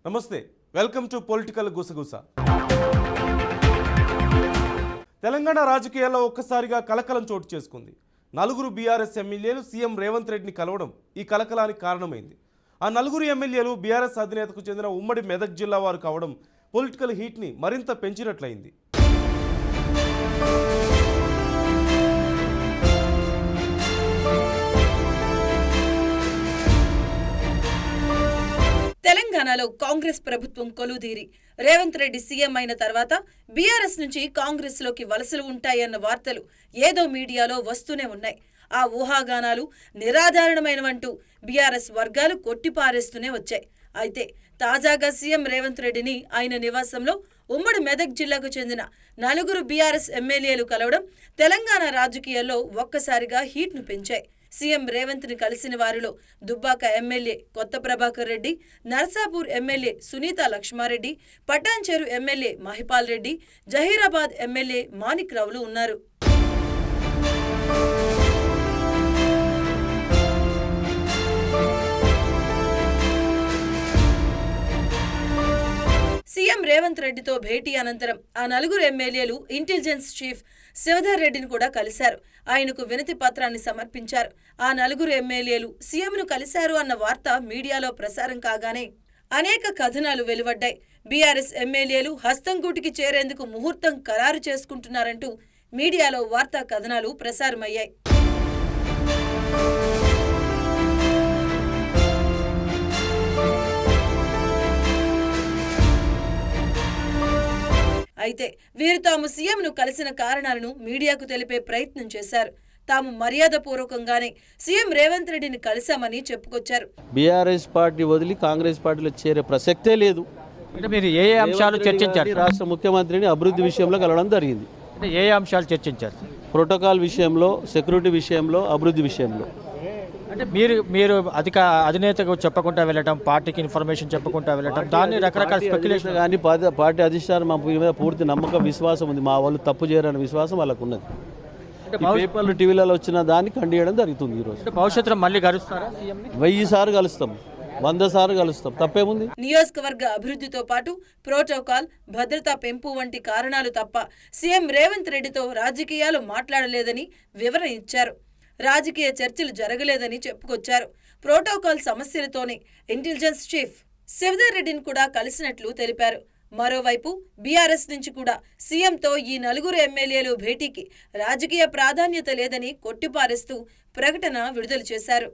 నమస్తే, welcome to political గుసగుస. Telangana రాజకీయాల్లో ఒక్కసారిగా కలకలం చోటు చేసుకుంది. నలుగురు బీఆర్ఎస్ ఎమ్మెల్యేలు సీఎం రేవంత్ రెడ్డిని కలవడం ఈ కలకలానికి కారణమైంది. ఆ నలుగురు ఎమ్మెల్యేలు బీఆర్ఎస్ అధినేతకు చెందిన ఉమ్మడి మెదక్ జిల్లా వారు కావడం పొలిటికల్ హీట్ని మరింత పెంచినట్లయింది. తెలంగాణలో కాంగ్రెస్ ప్రభుత్వం కొలువుదీరి రేవంత్ రెడ్డి సీఎం అయిన తర్వాత బీఆర్ఎస్ నుంచి కాంగ్రెస్ లోకి వలసలు ఉంటాయన్న వార్తలు ఏదో మీడియాలో వస్తూనే ఉన్నాయి. ఆ ఊహాగానాలు నిరాధారణమైనవంటూ బీఆర్ఎస్ వర్గాలు కొట్టిపారేస్తూనే వచ్చాయి. అయితే తాజాగా సీఎం రేవంత్ రెడ్డిని ఆయన నివాసంలో ఉమ్మడి మెదక్ జిల్లాకు చెందిన నలుగురు బీఆర్ఎస్ ఎమ్మెల్యేలు కలవడం తెలంగాణ రాజకీయాల్లో ఒక్కసారిగా హీట్ను పెంచాయి. సీఎం రేవంత్ ని కలిసిన వారిలో Dubbaka MLA Kotha Prabhakar Reddy, Narsapur MLA Sunitha Laxma Reddy, Patancheru MLA Mahipal Reddy, Zaheerabad MLA Manik రావులు ఉన్నారు. సీఎం రేవంత్ రెడ్డితో భేటీ అనంతరం ఆ నలుగురు ఎమ్మెల్యేలు ఇంటెలిజెన్స్ చీఫ్ శివధర్ రెడ్డిని కూడా కలిశారు. ఆయనకు వినతి పత్రాన్ని సమర్పించారు. ఆ నలుగురు ఎమ్మెల్యేలు సీఎంను కలిశారు అన్న వార్త మీడియాలో ప్రసారం కాగానే అనేక కథనాలు వెలువడ్డాయి. బీఆర్ఎస్ ఎమ్మెల్యేలు హస్తంగూటికి చేరేందుకు ముహూర్తం ఖరారు చేసుకుంటున్నారంటూ మీడియాలో వార్తా కథనాలు ప్రసారమయ్యాయి. అయితే వీరు తాము సీఎంను కలిసిన కారణాలను మీడియాకు తెలిపే ప్రయత్నం చేశారు. తాము మర్యాదపూర్వకంగానే సీఎం రేవంత్ రెడ్డిని కలిశామని చెప్పుకొచ్చారు. బీఆర్ఎస్ పార్టీ వదిలి కాంగ్రెస్ పార్టీలో చేరే ప్రసక్తే లేదు. అంటే మీరు ఏ అంశాలు చర్చించారు? రాష్ట్ర ముఖ్యమంత్రిని అభివృద్ధి విషయంలో కలవడం జరిగింది. అంటే ఏ అంశాలు చర్చించారు? ప్రోటోకాల్ విషయంలో, సెక్యూరిటీ విషయంలో, అభివృద్ధి విషయంలో. అంటే మీరు అధినేతకు చెప్పకుండా వెళ్ళటం, పార్టీకి ఇన్ఫర్మేషన్ చెప్పకుండా వెళ్ళటం, దాన్ని రకరకాల స్పెక్యులేషన్. కానీ పార్టీ అధిష్టానం మా మీద పూర్తి నమ్మకం, విశ్వాసం ఉంది. మా వాళ్ళు తప్పు చేయరని విశ్వాసం వాళ్ళకు ఉన్నది. పేపర్లు, టీవీలలో వచ్చిన దాన్ని ఖండియడం జరుగుతుంది. ఈరోజు భవిష్యత్తులో మళ్ళీ కలుస్తారా? 1000 సార్లు కలుస్తాం, 100 సార్లు కలుస్తాం, తప్పేముంది? నియోజకవర్గ అభివృద్ధితో పాటు ప్రోటోకాల్, భద్రతా పెంపు వంటి కారణాలు తప్ప సీఎం రేవంత్ రెడ్డితో రాజకీయాలు మాట్లాడలేదని వివరణ ఇచ్చారు. రాజకీయ చర్చలు జరగలేదని చెప్పుకొచ్చారు. ప్రోటోకాల్ సమస్యలతోనే ఇంటెలిజెన్స్ చీఫ్ శివధర్ రెడ్డిని కూడా కలిసినట్లు తెలిపారు. మరోవైపు బీఆర్ఎస్ నుంచి కూడా సీఎంతో ఈ నలుగురు ఎమ్మెల్యేలు భేటీకి రాజకీయ ప్రాధాన్యత లేదని కొట్టిపారేస్తూ ప్రకటన విడుదల చేశారు.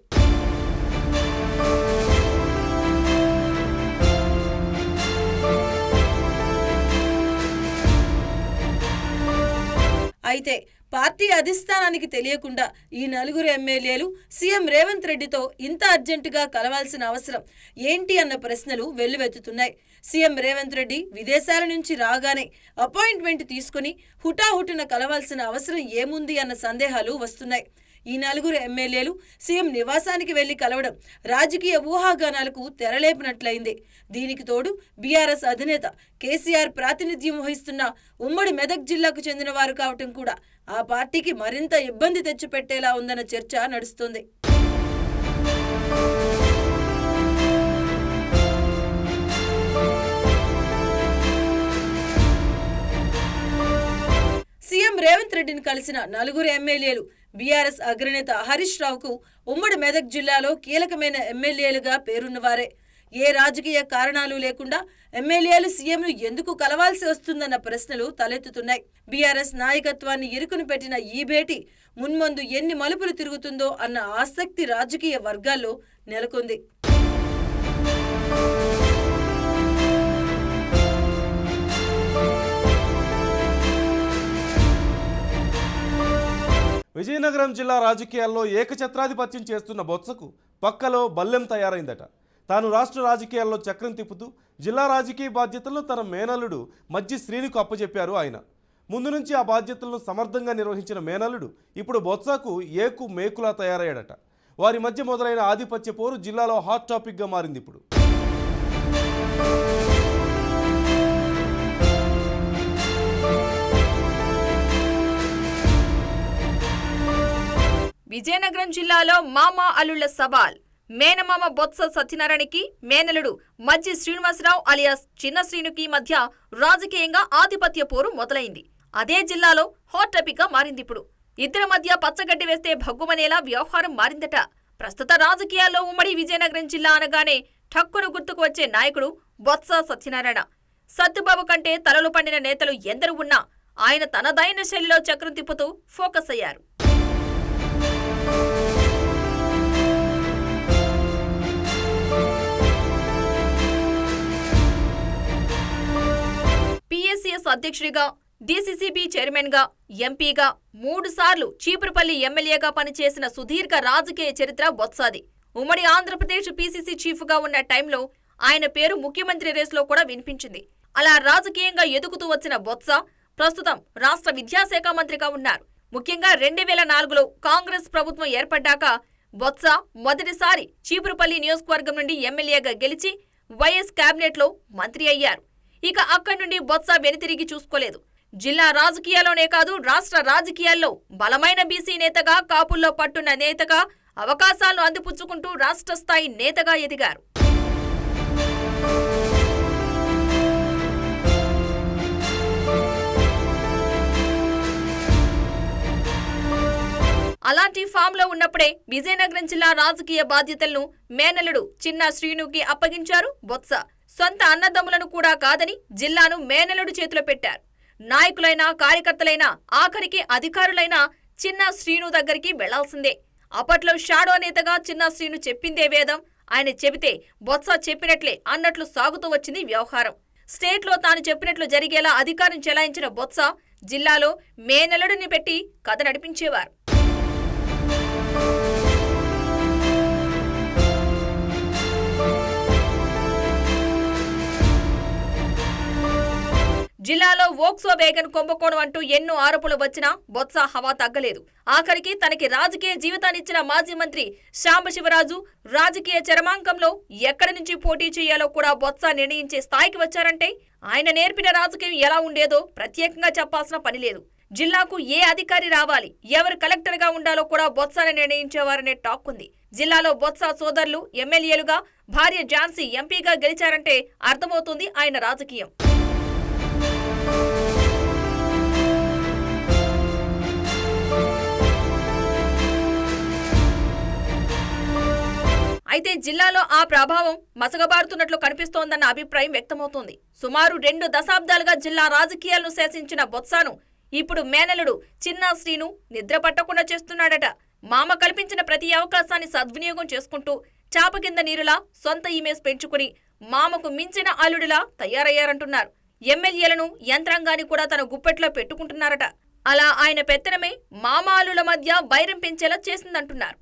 అయితే పార్టీ అధిష్టానానికి తెలియకుండా ఈ నలుగురు ఎమ్మెల్యేలు సీఎం రేవంత్ రెడ్డితో ఇంత అర్జెంటుగా కలవాల్సిన అవసరం ఏంటి అన్న ప్రశ్నలు వెల్లువెత్తుతున్నాయి. సీఎం రేవంత్ రెడ్డి విదేశాల నుంచి రాగానే అపాయింట్మెంట్ తీసుకుని హుటాహుటిన కలవాల్సిన అవసరం ఏముంది అన్న సందేహాలు వస్తున్నాయి. ఈ నలుగురు ఎమ్మెల్యేలు సీఎం నివాసానికి వెళ్లి కలవడం రాజకీయ ఊహాగానాలకు తెరలేపినట్లయింది. దీనికి తోడు బీఆర్ఎస్ అధినేత కేసీఆర్ ప్రాతినిధ్యం వహిస్తున్న ఉమ్మడి మెదక్ జిల్లాకు చెందిన వారు కావటం కూడా ఆ పార్టీకి మరింత ఇబ్బంది తెచ్చిపెట్టేలా ఉందన్న చర్చ నడుస్తోంది. సీఎం రేవంత్ రెడ్డిని కలిసిన నలుగురు ఎమ్మెల్యేలు బీఆర్ఎస్ అగ్రనేత హరీష్ రావుకు ఉమ్మడి మెదక్ జిల్లాలో కీలకమైన ఎమ్మెల్యేలుగా పేరున్నవారే. ఏ రాజకీయ కారణాలు లేకుండా ఎమ్మెల్యేలు సీఎంను ఎందుకు కలవాల్సి వస్తుందన్న ప్రశ్నలు తలెత్తుతున్నాయి. బీఆర్ఎస్ నాయకత్వాన్ని ఇరుకుని పెట్టిన ఈ భేటీ మున్ముందు ఎన్ని మలుపులు తిరుగుతుందో అన్న ఆసక్తి రాజకీయ వర్గాల్లో నెలకొంది. విజయనగరం జిల్లా రాజకీయాల్లో ఏకఛత్రాధిపత్యం చేస్తున్న బొత్సకు పక్కలో బల్లెం తయారైందట. తాను రాష్ట్ర రాజకీయాల్లో చక్రం తిప్పుతూ జిల్లా రాజకీయ బాధ్యతలను తన మేనల్లుడు మజ్జి శ్రీనుకు అప్పచెప్పారు ఆయన. ముందు నుంచి ఆ బాధ్యతలను సమర్థంగా నిర్వహించిన మేనల్లుడు ఇప్పుడు బొత్సకు ఏకు మేకులా తయారయ్యాడట. వారి మధ్య మొదలైన ఆధిపత్య పోరు జిల్లాలో హాట్ టాపిక్గా మారింది. ఇప్పుడు విజయనగరం జిల్లాలో మామా అల్లుళ్ల సవాల్. మేనమామ బొత్స సత్యనారాయణకి మేనలుడు మజ్జి శ్రీనివాసరావు అలియాస్ చిన్న శ్రీనుకి మధ్య రాజకీయంగా ఆధిపత్య పోరు మొదలైంది. అదే జిల్లాలో హాట్ టాపిక్ గా మారిందిప్పుడు. ఇద్దరి మధ్య పచ్చగడ్డి వేస్తే భగ్గుమనేలా వ్యవహారం మారిందట. ప్రస్తుత రాజకీయాల్లో ఉమ్మడి విజయనగరం జిల్లా అనగానే ఠక్కును గుర్తుకు వచ్చే నాయకుడు బొత్స సత్యనారాయణ. సత్తుబాబు కంటే తలలు పండిన నేతలు ఎందరు ఉన్నా ఆయన తనదైన శైలిలో చక్రం తిప్పుతూ ఫోకస్ అయ్యారు. పిఎస్సిఎస్ అధ్యక్షుడిగా, డిసిసిబి చైర్మన్ గా, ఎంపీగా 3 సార్లు చీపురుపల్లి ఎమ్మెల్యేగా పనిచేసిన సుదీర్ఘ రాజకీయ చరిత్ర బొత్సాది. ఉమ్మడి ఆంధ్రప్రదేశ్ పిసిసి చీఫ్ గా ఉన్న టైంలో ఆయన పేరు ముఖ్యమంత్రి రేసులో కూడా వినిపించింది. అలా రాజకీయంగా ఎదుగుతూ వచ్చిన బొత్స ప్రస్తుతం రాష్ట్ర విద్యాశాఖ మంత్రిగా ఉన్నారు. ముఖ్యంగా 2004లో కాంగ్రెస్ ప్రభుత్వం ఏర్పడ్డాక బొత్స మొదటిసారి చీపురుపల్లి నియోజకవర్గం నుండి ఎమ్మెల్యేగా గెలిచి వైఎస్ కేబినెట్ లో మంత్రి అయ్యారు. ఇక అక్కడి నుండి బొత్స వెనుతిరిగి చూసుకోలేదు. జిల్లా రాజకీయాల్లోనే కాదు రాష్ట్ర రాజకీయాల్లో బలమైన బీసీ నేతగా, కాపుల్లో పట్టున్న నేతగా అవకాశాలను అందిపుచ్చుకుంటూ రాష్ట్ర స్థాయి నేతగా ఎదిగారు. అలాంటి ఫామ్ లో ఉన్నప్పుడే విజయనగరం జిల్లా రాజకీయ బాధ్యతలను మేనల్లుడు చిన్న శ్రీనుకి అప్పగించారు బొత్స. సొంత అన్నదమ్ములను కూడా కాదని జిల్లాను మేనల్లుడు చేతిలో పెట్టారు. నాయకులైనా, కార్యకర్తలైనా, ఆఖరికి అధికారులైనా చిన్న శ్రీను దగ్గరికి వెళ్లాల్సిందే. అప్పట్లో షాడో నేతగా చిన్న శ్రీను చెప్పిందే వేదం, ఆయన చెబితే బొత్స చెప్పినట్లే అన్నట్లు సాగుతూ వచ్చింది వ్యవహారం. స్టేట్లో తాను చెప్పినట్లు జరిగేలా అధికారం చెలాయించిన బొత్స జిల్లాలో మేనల్లుడిని పెట్టి కథ నడిపించేవారు. జిల్లాలో వోక్సో వేగన్ కుంభకోణం అంటూ ఎన్నో ఆరోపణలు వచ్చినా బొత్స హవా తగ్గలేదు. ఆఖరికి తనకి రాజకీయ జీవితాన్నిచ్చిన మాజీ మంత్రి శాంబశివరాజు రాజకీయ చరమాంకంలో ఎక్కడి నుంచి పోటీ చేయాలో కూడా బొత్స నిర్ణయించే స్థాయికి వచ్చారంటే ఆయన నేర్పిన రాజకీయం ఎలా ఉండేదో ప్రత్యేకంగా చెప్పాల్సిన పని లేదు. జిల్లాకు ఏ అధికారి రావాలి, ఎవరు కలెక్టర్ గా ఉండాలో కూడా బొత్సని నిర్ణయించేవారనే టాక్ ఉంది. జిల్లాలో బొత్స సోదరులు ఎమ్మెల్యేలుగా, భార్య ఝాన్సీ ఎంపీగా గెలిచారంటే అర్థమవుతుంది ఆయన రాజకీయం. అయితే జిల్లాలో ఆ ప్రభావం మసగబారుతున్నట్లు కనిపిస్తోందన్న అభిప్రాయం వ్యక్తమవుతోంది. సుమారు 2 దశాబ్దాలుగా జిల్లా రాజకీయాలను శాసించిన బొత్సను ఇప్పుడు మేనలుడు చిన్న శ్రీను నిద్ర పట్టకుండా చేస్తున్నాడట. మామ కల్పించిన ప్రతి అవకాశాన్ని సద్వినియోగం చేసుకుంటూ చాప కింద నీరులా సొంత ఇమేజ్ పెంచుకుని మామకు మించిన అల్లుడిలా తయారయ్యారంటున్నారు. ఎమ్మెల్యేలను, యంత్రాంగాన్ని కూడా తన గుప్పెట్లో పెట్టుకుంటున్నారట. అలా ఆయన పెత్తనమే మామాలుల మధ్య వైరం పెంచేలా చేసిందంటున్నారు.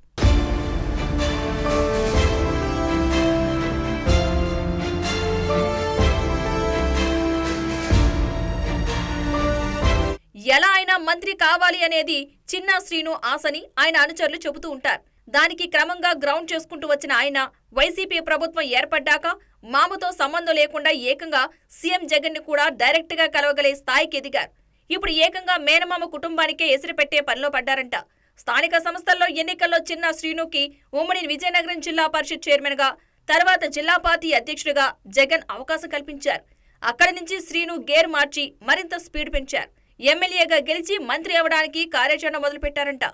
ఎలా అయినా మంత్రి కావాలి అనేది చిన్న శ్రీను ఆశని ఆయన అనుచరులు చెబుతూ ఉంటారు. దానికి క్రమంగా గ్రౌండ్ చేసుకుంటూ వచ్చిన ఆయన వైసీపీ ప్రభుత్వం ఏర్పడ్డాక మామతో సంబంధం లేకుండా ఏకంగా సీఎం జగన్ ని కూడా డైరెక్ట్ గా కలవగలే స్థాయికి ఎదిగారు. ఇప్పుడు ఏకంగా మేనమామ కుటుంబానికే ఎసిరి పెట్టే పనిలో పడ్డారంట. స్థానిక సంస్థల్లో ఎన్నికల్లో చిన్న శ్రీనుకి ఉమ్మడి విజయనగరం జిల్లా పరిషత్ చైర్మన్ గా, తర్వాత జిల్లా పార్టీ అధ్యక్షుడిగా జగన్ అవకాశం కల్పించారు. అక్కడి నుంచి శ్రీను గేర్ మార్చి మరింత స్పీడ్ పెంచారు. ఎమ్మెల్యేగా గెలిచి మంత్రి అవడానికి కార్యాచరణ మొదలుపెట్టారంట.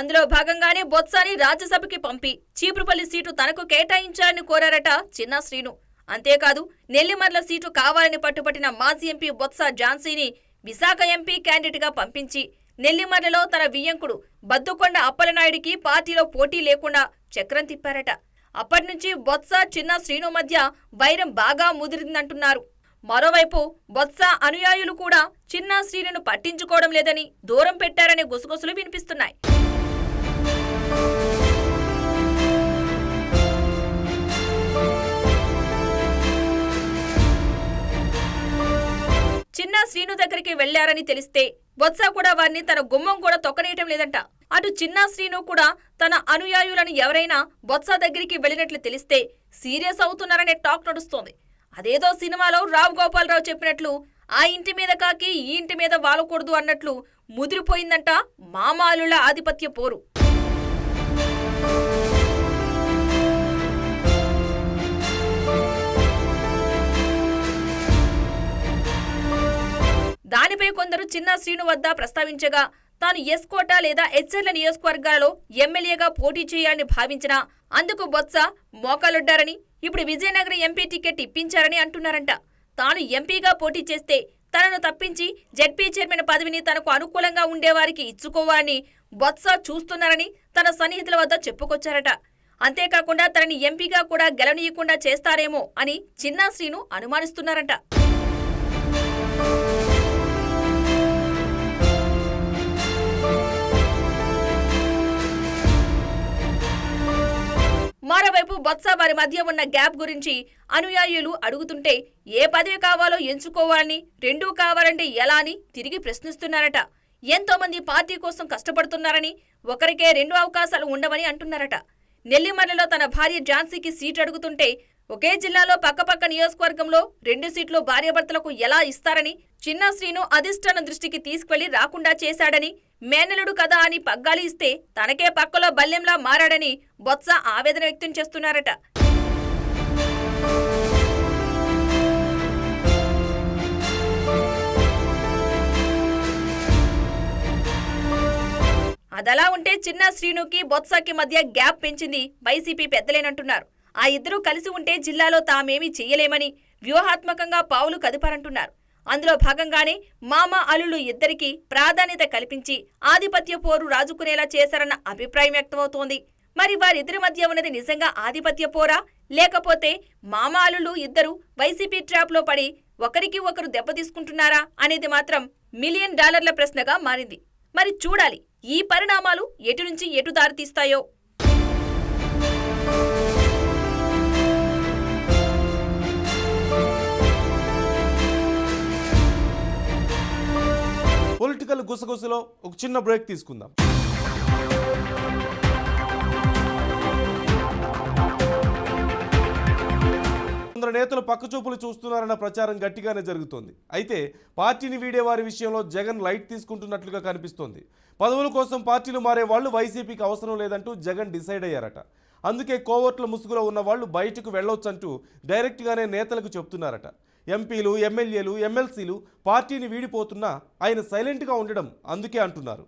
అందులో భాగంగానే బొత్సాని రాజ్యసభకి పంపి చీపురుపల్లి సీటు తనకు కేటాయించాలని కోరారట చిన్న శ్రీను. అంతేకాదు నెల్లిమర్ల సీటు కావాలని పట్టుపట్టిన మాజీ ఎంపీ బొత్స ఝాన్సీని విశాఖ ఎంపీ క్యాండిడేట్ గా పంపించి నెల్లిమర్లలో తన వియ్యంకుడు బద్దుకొండ అప్పలనాయుడికి పార్టీలో పోటీ లేకుండా చక్రం తిప్పారట. అప్పటినుంచి బొత్స చిన్న శ్రీను మధ్య వైరం బాగా ముదిరిందంటున్నారు. మరోవైపు బొత్స అనుయాయులు కూడా చిన్న శ్రీనును పట్టించుకోవడం లేదని దూరం పెట్టారనే గుసగుసలు వినిపిస్తున్నాయి. చిన్న శ్రీను దగ్గరికి వెళ్లారని తెలిస్తే బొత్స కూడా వారిని తన గుమ్మం కూడా తొక్కనేయటం లేదంట. అటు చిన్న శ్రీను కూడా తన అనుయాయులను ఎవరైనా బొత్స దగ్గరికి వెళ్లినట్లు తెలిస్తే సీరియస్ అవుతున్నారనే టాక్ నడుస్తోంది. అదేదో సినిమాలో రావు గోపాలరావు చెప్పినట్లు ఆ ఇంటి మీద కాకి ఈ ఇంటి మీద వాలకూడదు అన్నట్లు ముదిరిపోయిందంట మామాలుల ఆధిపత్య పోరు. దానిపై కొందరు చిన్న శ్రీను వద్ద ప్రస్తావించగా తాను ఎస్కోట లేదా ఎచ్చెర్ల నియోజకవర్గాలలో ఎమ్మెల్యేగా పోటీ చేయాలని భావించినా అందుకు బొత్స మోకాలొడ్డారని, ఇప్పుడు విజయనగరం ఎంపీ టికెట్ ఇప్పించారని అంటున్నారంట. తాను ఎంపీగా పోటీ చేస్తే తనను తప్పించి జెడ్పీ చైర్మన్ పదవిని తనకు అనుకూలంగా ఉండేవారికి ఇచ్చుకోవాలని బొత్స చూస్తున్నారని తన సన్నిహితుల వద్ద చెప్పుకొచ్చారట. అంతేకాకుండా తనని ఎంపీగా కూడా గెలవనీయకుండా చేస్తారేమో అని చిన్నా శ్రీను అనుమానిస్తున్నారంట. మరోవైపు బొత్స వారి మధ్య ఉన్న గ్యాప్ గురించి అనుయాయులు అడుగుతుంటే ఏ పదవి కావాలో ఎంచుకోవాలని, రెండూ కావాలంటే ఎలా అని తిరిగి ప్రశ్నిస్తున్నారట. ఎంతో మంది పార్టీ కోసం కష్టపడుతున్నారని, ఒకరికే 2 అవకాశాలు ఉండవని అంటున్నారట. నెల్లిమర్లలో తన భార్య ఝాన్సీకి సీటు అడుగుతుంటే ఒకే జిల్లాలో పక్కపక్క నియోజకవర్గంలో 2 సీట్లు భార్యాభర్తలకు ఎలా ఇస్తారని చిన్న శ్రీను అధిష్టానం దృష్టికి తీసుకువెళ్లి రాకుండా చేశాడని, మేనలుడు కదా అని పగ్గాలి ఇస్తే తనకే పక్కలో బల్లెంలా మారాడని బొత్స ఆవేదన వ్యక్తం చేస్తున్నారట. అదలా ఉంటే చిన్న శ్రీనుకి బొత్సకి మధ్య గ్యాప్ పెంచింది వైసీపీ పెద్దలేనంటున్నారు. ఆ ఇద్దరూ కలిసి ఉంటే జిల్లాలో తామేమీ చెయ్యలేమని వ్యూహాత్మకంగా పావులు కదిపారంటున్నారు. అందులో భాగంగానే మామ అల్లులు ఇద్దరికీ ప్రాధాన్యత కల్పించి ఆధిపత్య పోరు రాజుకునేలా చేశారన్న అభిప్రాయం వ్యక్తమవుతోంది. మరి వారిద్దరి మధ్య ఉన్నది నిజంగా ఆధిపత్య పోరా, లేకపోతే మామ అల్లులు ఇద్దరు వైసీపీ ట్రాప్లో పడి ఒకరికి ఒకరు దెబ్బతీసుకుంటున్నారా అనేది మాత్రం $1 మిలియన్ ప్రశ్నగా మారింది. మరి చూడాలి ఈ పరిణామాలు ఎటు నుంచి ఎటు దారితీస్తాయో. పొలిటికల్ గుసగుసలో ఒక చిన్న బ్రేక్ తీసుకుందాం. కొందరు నేతలు పక్కచూపులు చూస్తున్నారన్న ప్రచారం గట్టిగానే జరుగుతోంది. అయితే పార్టీని వీడే వారి విషయంలో జగన్ లైట్ తీసుకుంటున్నట్లుగా కనిపిస్తోంది. పదవుల కోసం పార్టీలు మారే వాళ్ళు వైసీపీకి అవసరం లేదంటూ జగన్ డిసైడ్ అయ్యారట. అందుకే కోవర్టుల ముసుగులో ఉన్న వాళ్ళు బయటకు వెళ్ళొచ్చంటూ డైరెక్ట్గానే నేతలకు చెప్తున్నారట. ఎంపీలు, ఎమ్మెల్యేలు, ఎమ్మెల్సీలు పార్టీని వీడిపోతున్నా ఆయన సైలెంట్గా ఉండడం అందుకే అంటున్నారు.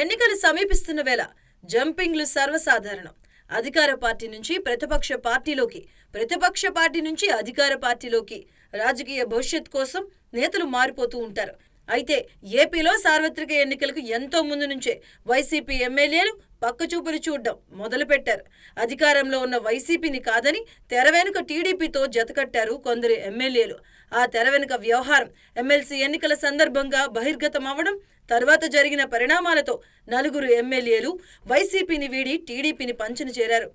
ఎన్నికలు సమీపిస్తున్న వేళ జంపింగ్లు సర్వసాధారణం. అధికార పార్టీ నుంచి ప్రతిపక్ష పార్టీలోకి, ప్రతిపక్ష పార్టీ నుంచి అధికార పార్టీలోకి రాజకీయ భవిష్యత్ కోసం నేతలు మారిపోతూ ఉంటారు. అయితే ఏపీలో సార్వత్రిక ఎన్నికలకు ఎంతో ముందు నుంచే వైసీపీ ఎమ్మెల్యేలు పక్కచూపులు చూడడం మొదలుపెట్టారు. అధికారంలో ఉన్న వైసీపీని కాదని తెర వెనుక టీడీపీతో జతకట్టారు కొందరు ఎమ్మెల్యేలు. ఆ తెర వెనుక వ్యవహారం ఎమ్మెల్సీ ఎన్నికల సందర్భంగా బహిర్గతం అవ్వడం, తర్వాత జరిగిన పరిణామాలతో 4 ఎమ్మెల్యేలు వైసీపీని వీడి టీడీపీని పంచన చేరారు.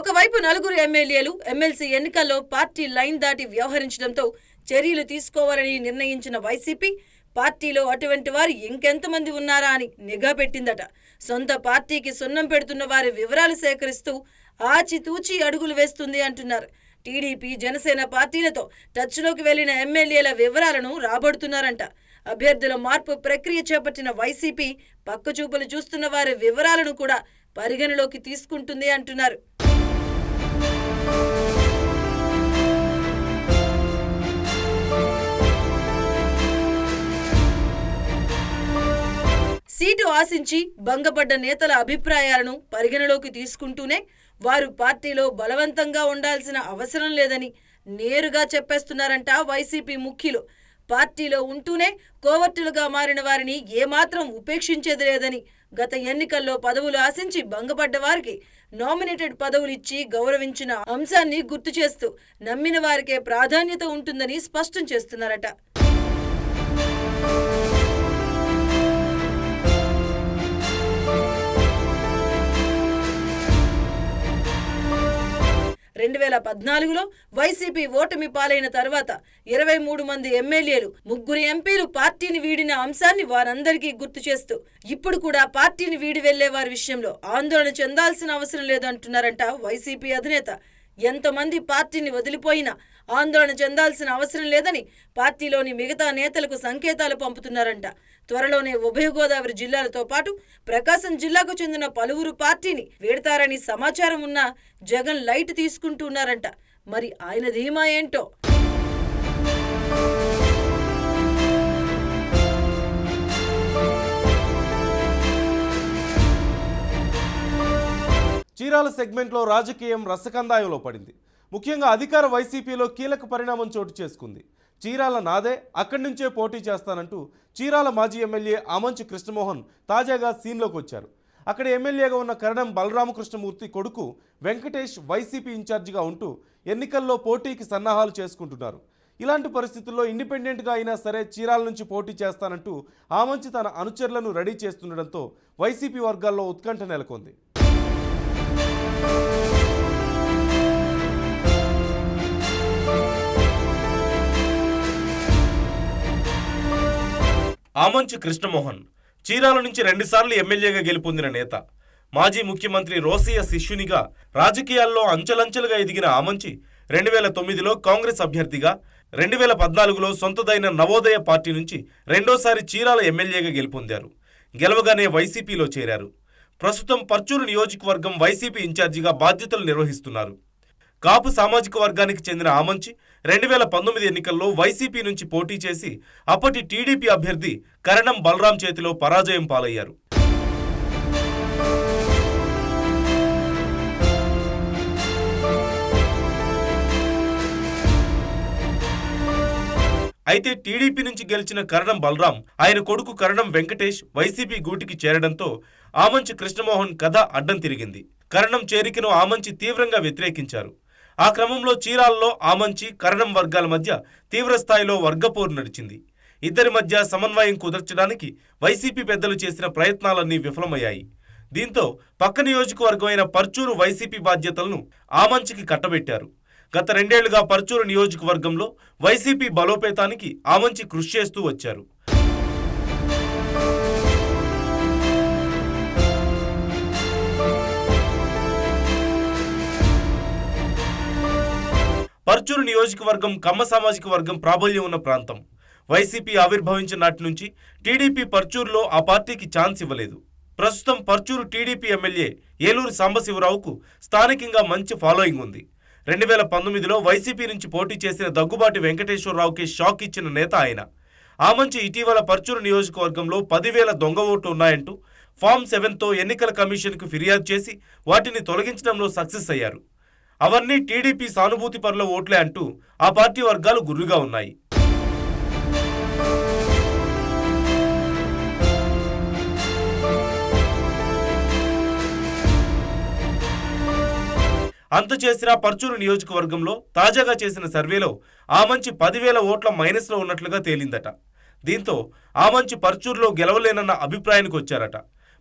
ఒకవైపు 4 ఎమ్మెల్యేలు ఎమ్మెల్సీ ఎన్నికల్లో పార్టీ లైన్ దాటి వ్యవహరించడంతో చర్యలు తీసుకోవాలని నిర్ణయించిన వైసీపీ పార్టీలో అటువంటి వారు ఇంకెంతమంది ఉన్నారా అని నిఘా పెట్టిందట. సొంత పార్టీకి సున్నం పెడుతున్న వారి వివరాలు సేకరిస్తూ ఆచితూచి అడుగులు వేస్తుంది అంటున్నారు. టీడీపీ, జనసేన పార్టీలతో టచ్లోకి వెళ్లిన ఎమ్మెల్యేల వివరాలను రాబడుతున్నారంట. అభ్యర్థుల మార్పు ప్రక్రియ చేపట్టిన వైసీపీ పక్కచూపులు చూస్తున్న వారి వివరాలను కూడా పరిగణలోకి తీసుకుంటుంది అంటున్నారు. సీటు ఆశించి భంగపడ్డ నేతల అభిప్రాయాలను పరిగణలోకి తీసుకుంటూనే వారు పార్టీలో బలవంతంగా ఉండాల్సిన అవసరం లేదని నేరుగా చెప్పేస్తున్నారంట వైసీపీ ముఖ్యులు. పార్టీలో ఉంటూనే కోవర్టులుగా మారిన వారిని ఏమాత్రం ఉపేక్షించేది లేదని, గత ఎన్నికల్లో పదవులు ఆశించి భంగపడ్డ వారికి నామినేటెడ్ పదవులు ఇచ్చి గౌరవించిన అంశాన్ని గుర్తు చేస్తూ నమ్మిన వారికే ప్రాధాన్యత ఉంటుందని స్పష్టం చేస్తున్నారట. 2014లో వైసీపీ ఓటమి పాలైన తర్వాత 23 మంది ఎమ్మెల్యేలు, 3 ఎంపీలు పార్టీని వీడిన అంశాన్ని వారందరికీ గుర్తు చేస్తూ ఇప్పుడు కూడా పార్టీని వీడి వెళ్లే వారి విషయంలో ఆందోళన చెందాల్సిన అవసరం లేదంటున్నారంట వైసీపీ అధినేత. ఎంతమంది పార్టీని వదిలిపోయినా ఆందోళన చెందాల్సిన అవసరం లేదని పార్టీలోని మిగతా నేతలకు సంకేతాలు పంపుతున్నారంట. త్వరలోనే ఉభయ గోదావరి జిల్లాలతో పాటు ప్రకాశం జిల్లాకు చెందిన పలువురు పార్టీని వీడతారని సమాచారం ఉన్నా జగన్ లైట్ తీసుకుంటున్నారంట. మరి ఆయన ధీమా ఏంటో. చీరాల సెగ్మెంట్లో రాజకీయం రసకందాయంలో పడింది. ముఖ్యంగా అధికార వైసీపీలో కీలక పరిణామం చోటు చేసుకుంది. చీరాల నాదే, అక్కడి నుంచే పోటీ చేస్తానంటూ చీరాల మాజీ ఎమ్మెల్యే ఆమంచి కృష్ణమోహన్ తాజాగా సీన్లోకి వచ్చారు. అక్కడ ఎమ్మెల్యేగా ఉన్న కరణం బలరామకృష్ణమూర్తి కొడుకు వెంకటేష్ వైసీపీ ఇన్ఛార్జిగా ఉంటూ ఎన్నికల్లో పోటీకి సన్నాహాలు చేసుకుంటున్నారు. ఇలాంటి పరిస్థితుల్లో ఇండిపెండెంట్గా అయినా సరే చీరాల నుంచి పోటీ చేస్తానంటూ ఆమంచి తన అనుచరులను రెడీ చేస్తుండడంతో వైసీపీ వర్గాల్లో ఉత్కంఠ నెలకొంది. ఆమంచి కృష్ణమోహన్ చీరాల నుంచి 2 సార్లు ఎమ్మెల్యేగా గెలుపొందిన నేత. మాజీ ముఖ్యమంత్రి రోసయ్య శిష్యునిగా రాజకీయాల్లో అంచెలంచెలుగా ఎదిగిన ఆమంచి 2009లో కాంగ్రెస్ అభ్యర్థిగా, 2014లో సొంతదైన నవోదయ పార్టీ నుంచి రెండోసారి చీరాల ఎమ్మెల్యేగా గెలుపొందారు. గెలవగానే వైసీపీలో చేరారు. ప్రస్తుతం పర్చూరు నియోజకవర్గం వైసీపీ ఇన్ఛార్జిగా బాధ్యతలు నిర్వహిస్తున్నారు. కాపు సామాజిక వర్గానికి చెందిన ఆమంచి 2019 ఎన్నికల్లో వైసీపీ నుంచి పోటీ చేసి అప్పటి టీడీపీ అభ్యర్థి కరణం బలరాం చేతిలో పరాజయం పాలయ్యారు. అయితే టీడీపీ నుంచి గెలిచిన కరణం బలరాం, ఆయన కొడుకు కరణం వెంకటేష్ వైసీపీ గూటికి చేరడంతో ఆమంచి కృష్ణమోహన్ కథ అడ్డం తిరిగింది. కరణం చేరికను ఆమంచి తీవ్రంగా వ్యతిరేకించారు. ఆ క్రమంలో చీరాలలో ఆమంచి, కరణం వర్గాల మధ్య తీవ్రస్థాయిలో వర్గపోరు నడిచింది. ఇద్దరి మధ్య సమన్వయం కుదర్చడానికి వైసీపీ పెద్దలు చేసిన ప్రయత్నాలన్నీ విఫలమయ్యాయి. దీంతో పక్క నియోజకవర్గమైన పర్చూరు వైసీపీ బాధ్యతలను ఆమంచికి కట్టబెట్టారు. గత 2 ఏళ్లుగా పర్చూరు నియోజకవర్గంలో వైసీపీ బలోపేతానికి ఆమంచి కృషి చేస్తూ వచ్చారు. పర్చూరు నియోజకవర్గం కమ్మ సామాజిక వర్గం ప్రాబల్యం ఉన్న ప్రాంతం. వైసీపీ ఆవిర్భవించిన నాటి నుంచి టీడీపీ పర్చూరులో ఆ పార్టీకి ఛాన్స్ ఇవ్వలేదు. ప్రస్తుతం పర్చూరు టీడీపీ ఎమ్మెల్యే ఏలూరు సాంబశివరావుకు స్థానికంగా మంచి ఫాలోయింగ్ ఉంది. 2019లో వైసీపీ నుంచి పోటీ చేసిన దగ్గుబాటి వెంకటేశ్వరరావుకి షాక్ ఇచ్చిన నేత ఆయన. ఆమంచి ఇటీవల పర్చూరు నియోజకవర్గంలో 10,000 దొంగ ఓట్లు ఉన్నాయంటూ ఫామ్ 7తో ఎన్నికల కమిషన్కు ఫిర్యాదు చేసి వాటిని తొలగించడంలో సక్సెస్ అయ్యారు. అవన్నీ టీడీపీ సానుభూతి పరుల ఓట్లే అంటూ ఆ పార్టీ వర్గాలు గుర్రుగా ఉన్నాయి. అంత చేసిన పర్చూరు నియోజకవర్గంలో తాజాగా చేసిన సర్వేలో ఆమంచి 10,000 ఓట్ల మైనస్లో ఉన్నట్లుగా తేలిందట. దీంతో ఆమంచి పర్చూరులో గెలవలేనన్న అభిప్రాయానికి వచ్చారట.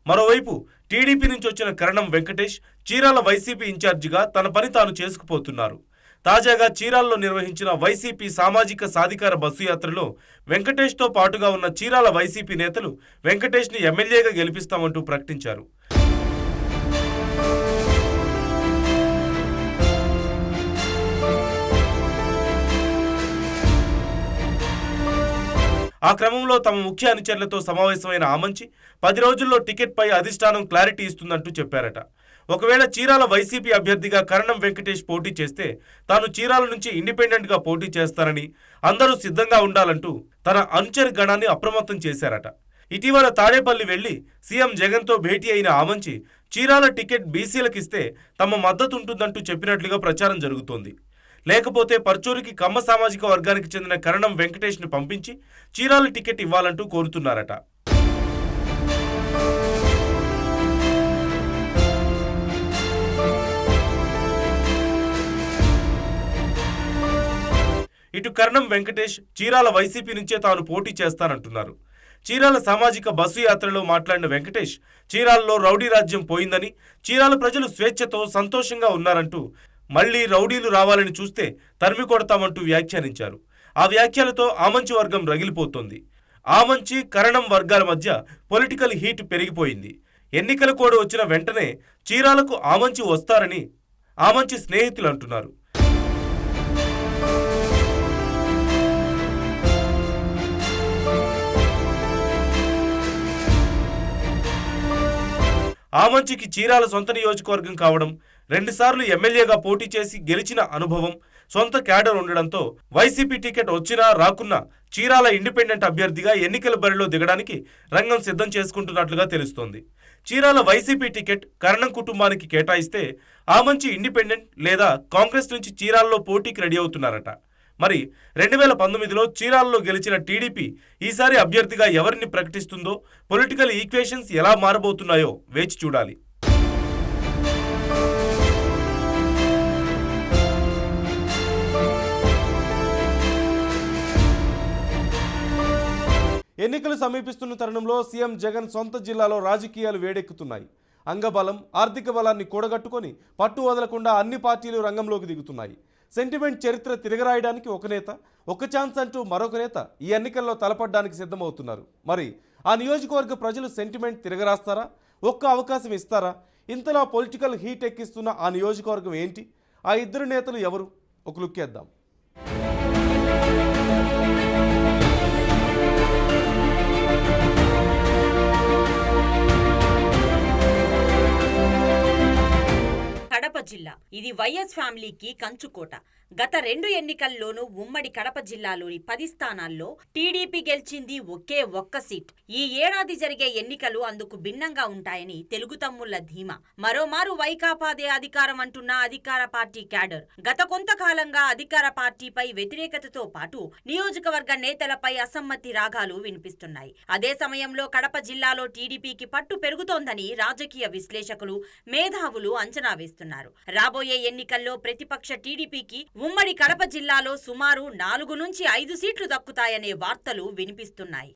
మరోవైపు టీడీపీ నుంచి వచ్చిన కరణం వెంకటేష్ చీరాల వైసీపీ ఇన్ఛార్జిగా తన పని తాను చేసుకుపోతున్నారు. తాజాగా చీరాలలో నిర్వహించిన వైసీపీ సామాజిక సాధికార బస్సు యాత్రలో వెంకటేష్తో పాటుగా ఉన్న చీరాల వైసీపీ నేతలు వెంకటేష్ని ఎమ్మెల్యేగా గెలిపిస్తామంటూ ప్రకటించారు. ఆ క్రమంలో తమ ముఖ్య అనుచరులతో సమావేశమైన ఆమంచి 10 రోజుల్లో టికెట్పై అధిష్టానం క్లారిటీ ఇస్తుందంటూ చెప్పారట. ఒకవేళ చీరాల వైసీపీ అభ్యర్థిగా కరణం వెంకటేష్ పోటీ చేస్తే తాను చీరాల నుంచి ఇండిపెండెంట్గా పోటీ చేస్తానని, అందరూ సిద్ధంగా ఉండాలంటూ తన అనుచర గణాన్ని అప్రమత్తం చేశారట. ఇటీవల తాడేపల్లి వెళ్లి సీఎం జగన్తో భేటీ అయిన ఆమంచి చీరాల టికెట్ బీసీలకిస్తే తమ మద్దతు ఉంటుందంటూ చెప్పినట్లుగా ప్రచారం జరుగుతోంది. లేకపోతే పర్చూరుకి కమ్మ సామాజిక వర్గానికి చెందిన కరణం వెంకటేష్ను పంపించి చీరాల టికెట్ ఇవ్వాలంటూ కోరుతున్నారట. ఇటు కరణం వెంకటేష్ చీరాల వైసీపీ నుంచే తాను పోటీ చేస్తానంటున్నారు. చీరాల సామాజిక బస్సు యాత్రలో మాట్లాడిన వెంకటేష్ చీరాలలో రౌడీ రాజ్యం పోయిందని, చీరాల ప్రజలు స్వేచ్ఛతో సంతోషంగా ఉన్నారంటూ మళ్లీ రౌడీలు రావాలని చూస్తే తరిమి కొడతామంటూ వ్యాఖ్యానించారు. ఆ వ్యాఖ్యలతో ఆమంచి వర్గం రగిలిపోతోంది. ఆమంచి, కరణం వర్గాల మధ్య పొలిటికల్ హీట్ పెరిగిపోయింది. ఎన్నికల కోడ్ వచ్చిన వెంటనే చీరాలకు ఆమంచి వస్తారని ఆమంచి స్నేహితులు అంటున్నారు. ఆమంచికి చీరాల సొంత నియోజకవర్గం కావడం, 2 సార్లు ఎమ్మెల్యేగా పోటీ చేసి గెలిచిన అనుభవం, సొంత క్యాడర్ ఉండడంతో వైసీపీ టికెట్ వచ్చినా రాకున్నా చీరాల ఇండిపెండెంట్ అభ్యర్థిగా ఎన్నికల బరిలో దిగడానికి రంగం సిద్ధం చేసుకుంటున్నట్లుగా తెలుస్తోంది. చీరాల వైసీపీ టికెట్ కరణం కుటుంబానికి కేటాయిస్తే ఆమంచి ఇండిపెండెంట్ లేదా కాంగ్రెస్ నుంచి చీరాలలో పోటీకి రెడీ అవుతున్నారట. మరి 2019లో చీరాలలో గెలిచిన టీడీపీ ఈసారి అభ్యర్థిగా ఎవరిని ప్రకటిస్తుందో, పొలిటికల్ ఈక్వేషన్స్ ఎలా మారబోతున్నాయో వేచి చూడాలి. ఎన్నికలు సమీపిస్తున్న తరుణంలో సీఎం జగన్ సొంత జిల్లాలో రాజకీయాలు వేడెక్కుతున్నాయి. అంగబలం, ఆర్థిక బలాన్ని కూడగట్టుకొని పట్టు వదలకుండా అన్ని పార్టీలు రంగంలోకి దిగుతున్నాయి. సెంటిమెంట్ చరిత్ర తిరగరాయడానికి ఒక నేత, ఒక ఛాన్స్ అంటూ మరొక నేత ఈ ఎన్నికల్లో తలపడ్డానికి సిద్ధమవుతున్నారు. మరి ఆ నియోజకవర్గ ప్రజలు సెంటిమెంట్ తిరగరాస్తారా? ఒక్క అవకాశం ఇస్తారా? ఇంతలో పొలిటికల్ హీట్ ఎక్కిస్తున్న ఆ నియోజకవర్గం ఏంటి? ఆ ఇద్దరు నేతలు ఎవరు? ఒక లుక్ వేద్దాం. కడప జిల్లా ఇది వైఎస్ ఫ్యామిలీకి కంచుకోట. గత 2 ఎన్నికల్లోనూ ఉమ్మడి కడప జిల్లాలోని 10 స్థానాల్లో టీడీపీ గెలిచింది ఒకే ఒక్క సీట్. ఈ ఏడాది జరిగే ఎన్నికలు అందుకు భిన్నంగా ఉంటాయని తెలుగు తమ్ముళ్ల ధీమా. మరోమారు వైకాపాదే అధికారం అంటున్న అధికార పార్టీ క్యాడర్ గత కొంతకాలంగా అధికార పార్టీపై వ్యతిరేకతతో పాటు నియోజకవర్గ నేతలపై అసమ్మతి రాగాలు వినిపిస్తున్నాయి. అదే సమయంలో కడప జిల్లాలో టీడీపీకి పట్టు పెరుగుతోందని రాజకీయ విశ్లేషకులు, మేధావులు అంచనా వేస్తున్నారు. రాబోయే ఎన్నికల్లో ప్రతిపక్ష టీడీపీకి ఉమ్మడి కడప జిల్లాలో సుమారు 4 నుంచి 5 సీట్లు దక్కుతాయనే వార్తలు వినిపిస్తున్నాయి.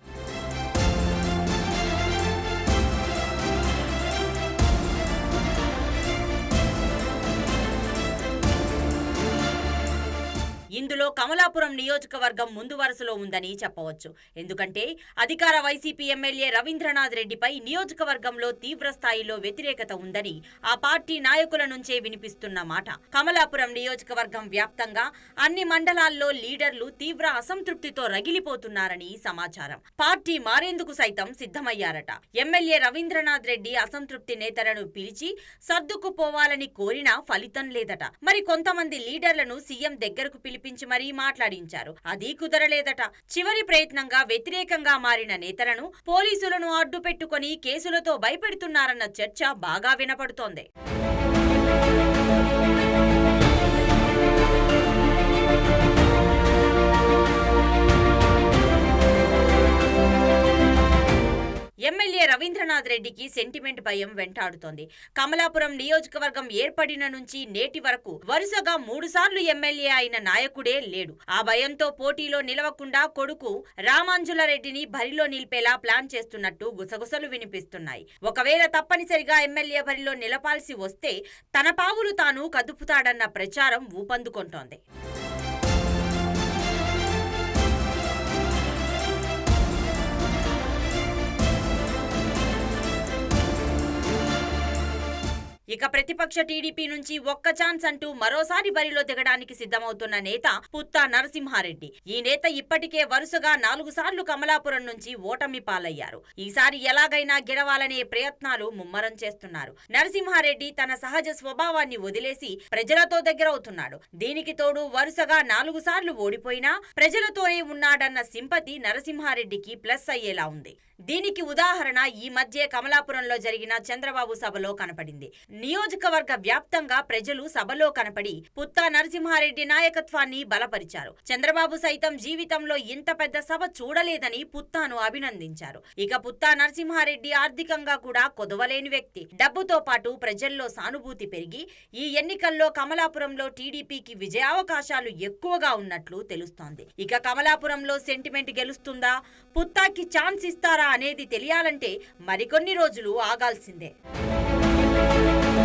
ఇందులో కమలాపురం నియోజకవర్గం ముందు వరుసలో ఉందని చెప్పవచ్చు. ఎందుకంటే అధికార వైసీపీ ఎమ్మెల్యే రవీంద్రనాథ్ రెడ్డిపై నియోజకవర్గంలో తీవ్ర స్థాయిలో వ్యతిరేకత ఉందని ఆ పార్టీ నాయకుల నుంచే వినిపిస్తున్న మాట. కమలాపురం నియోజకవర్గం వ్యాప్తంగా అన్ని మండలాల్లో లీడర్లు తీవ్ర అసంతృప్తితో రగిలిపోతున్నారని సమాచారం. పార్టీ మారేందుకు సైతం సిద్ధమయ్యారట. ఎమ్మెల్యే రవీంద్రనాథ్ రెడ్డి అసంతృప్తి నేతలను పిలిచి సర్దుకుపోవాలని కోరినా ఫలితం లేదట. మరి కొంతమంది లీడర్లను సీఎం దగ్గరకు పిలిపించి మరీ మాట్లాడించారు. అది కుదరలేదట. చివరి ప్రయత్నంగా వ్యతిరేకంగా మారిన నేతలను పోలీసులను అడ్డు పెట్టుకుని కేసులతో భయపెడుతున్నారన్న చర్చ బాగా వినపడుతోంది. ఎమ్మెల్యే రవీంద్రనాథ్ రెడ్డికి సెంటిమెంట్ భయం వెంటాడుతోంది. కమలాపురం నియోజకవర్గం ఏర్పడిన నుంచి నేటి వరకు వరుసగా 3 సార్లు ఎమ్మెల్యే అయిన నాయకుడే లేడు. ఆ భయంతో పోటీలో నిలవకుండా కొడుకు రామాంజులరెడ్డిని బరిలో నిలిపేలా ప్లాన్ చేస్తున్నట్టు గుసగుసలు వినిపిస్తున్నాయి. ఒకవేళ తప్పనిసరిగా ఎమ్మెల్యే బరిలో నిలపాల్సి వస్తే తన పావులు తాను కదుపుతాడన్న ప్రచారం ఊపందుకుంటోంది. ఇక ప్రతిపక్ష టీడీపీ నుంచి ఒక్క ఛాన్స్ అంటూ మరోసారి బరిలో దిగడానికి సిద్ధమవుతున్న నేత పుత్తా నరసింహారెడ్డి. ఈ నేత ఇప్పటికే వరుసగా 4 సార్లు కమలాపురం నుంచి ఓటమి పాలయ్యారు. ఈసారి ఎలాగైనా గెలవాలనే ప్రయత్నాలు ముమ్మరం చేస్తున్నారు. నరసింహారెడ్డి తన సహజ స్వభావాన్ని వదిలేసి ప్రజలతో దగ్గరవుతున్నాడు. దీనికి తోడు వరుసగా 4 సార్లు ఓడిపోయినా ప్రజలతోనే ఉన్నాడన్న సింపతి నరసింహారెడ్డికి ప్లస్ అయ్యేలా ఉంది. దీనికి ఉదాహరణ ఈ మధ్య కమలాపురంలో జరిగిన చంద్రబాబు సభలో కనపడింది. నియోజకవర్గ వ్యాప్తంగా ప్రజలు సభలో కనపడి పుత్తా నరసింహారెడ్డి నాయకత్వాన్ని బలపరిచారు. చంద్రబాబు సైతం జీవితంలో ఇంత పెద్ద సభ చూడలేదని పుత్తాను అభినందించారు. ఇక పుత్తా నరసింహారెడ్డి ఆర్థికంగా కూడా కొదవలేని వ్యక్తి. డబ్బుతో పాటు ప్రజల్లో సానుభూతి పెరిగి ఈ ఎన్నికల్లో కమలాపురంలో టీడీపీకి విజయావకాశాలు ఎక్కువగా ఉన్నట్లు తెలుస్తోంది. ఇక కమలాపురంలో సెంటిమెంట్ గెలుస్తుందా, పుత్తాకి ఛాన్స్ ఇస్తారా అనేది తెలియాలంటే మరికొన్ని రోజులు ఆగాల్సిందే.